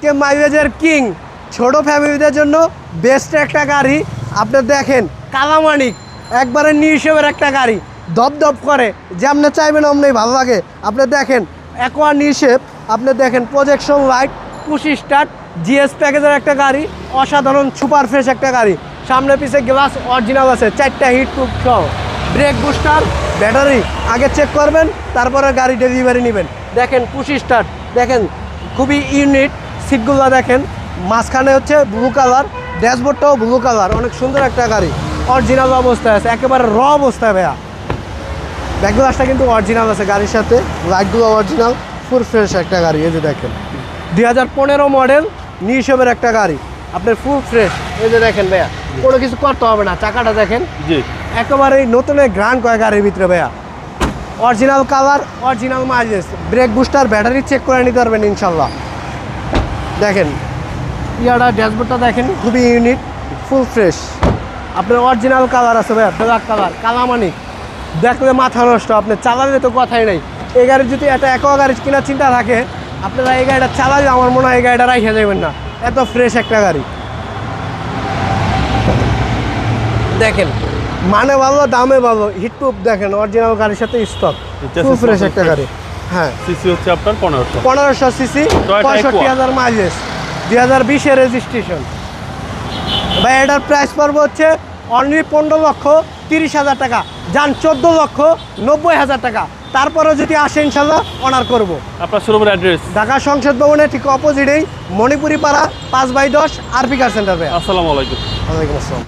কে মাইলেজের king ছোট ফ্যামিলিদের জন্য best একটা গাড়ি। আপনি দেখেন কালামানিক একবারে নিঃসবের একটা গাড়ি, দপদপ করে, যে আপনি চাইবেন অমনি ভালো লাগে। আপনি দেখেন অ্যাকোয়া নিঃসেপ, আপনি দেখেন projection light, push start, GS প্যাকেজের একটা গাড়ি, অসাধারণ সুপার ফ্রেশ একটা গাড়ি। সামনে পিছে গ্লাস অরিজিনাল আছে, 4টা হিট প্রুফ সহ, ব্রেক বুস্টার, ব্যাটারি আগে চেক করবেন, তারপরে গাড়ি ডেলিভারি নেবেন। দেখেন পুশ স্টার্ট, দেখেন খুবই ইউনিক। সিটগুলো দেখেন, মাঝখানে হচ্ছে ব্লু কালার, ড্যাশবোর্ডটাও ব্লু কালার, অনেক সুন্দর একটা গাড়ি। অরিজিনাল অবস্থায় আছে, একেবারে র অবস্থায় ভাইয়া। ব্যাক গ্লাসটা কিন্তু অরিজিনাল আছে গাড়ির সাথে, লাইটগুলো অরিজিনাল, ফুল ফ্রেশ একটা গাড়ি। এই যে দেখেন 2015 মডেল নিঃসবের একটা গাড়ি, আপনার ফুল ফ্রেশ। এই যে দেখেন ভাইয়া, কোনো কিছু করতে হবে না, চাকাটা দেখেন জি একেবারেই নতুনের গ্রান্ড কয় গাড়ির ভিতরে ভাইয়া। Original colour, original mileage, brake booster, battery check করে নিতে পারবেন ইনশাল্লাহ। দেখেন ইয়াটা ড্যাশবোর্ডটা দেখেন খুবই ইউনিক, ফুল ফ্রেশ। আপনার অরিজিনাল কালার আছে ভাইয়া, ব্ল্যাক কালার, কালামানিক, দেখলে মাথা নষ্ট, আপনি চালালে তো কথাই নাই। এই গাড়ির যদি একটা অ্যাকোয়া গাড়ি কেনার চিন্তা থাকে, আপনারা এই গাড়িটা চালালে আমার মনে হয় এই গাড়িটা রাইখে যাবেন না, এত ফ্রেশ একটা গাড়ি। দেখেন মানে ভালো, দামে ভালো, হিটপ্রুফ দেখেন, অরিজিনাল গাড়ির সাথে স্টক, ফুল ফ্রেশ একটা গাড়ি। হ্যাঁ, সিসি হচ্ছে আপনার 1500 1500 সিসি, 65,000 মাইলেজ, 2020-এর রেজিস্ট্রেশন। ভাই এটার প্রাইস পড়বে হচ্ছে অনলি 15,30,000 টাকা, যান 14,90,000 টাকা। তারপরে যদি আসে ইনশাল্লাহ অনার করবো। আপনার শোরুমের অ্যাড্রেস? ঢাকা সংসদ ভবনের ঠিক অপোজিটেই মণিপুরি পাড়া 5/10 আরপি কার সেন্টার। আসসালামু আলাইকুম। ওয়ালাইকুম আসসালাম।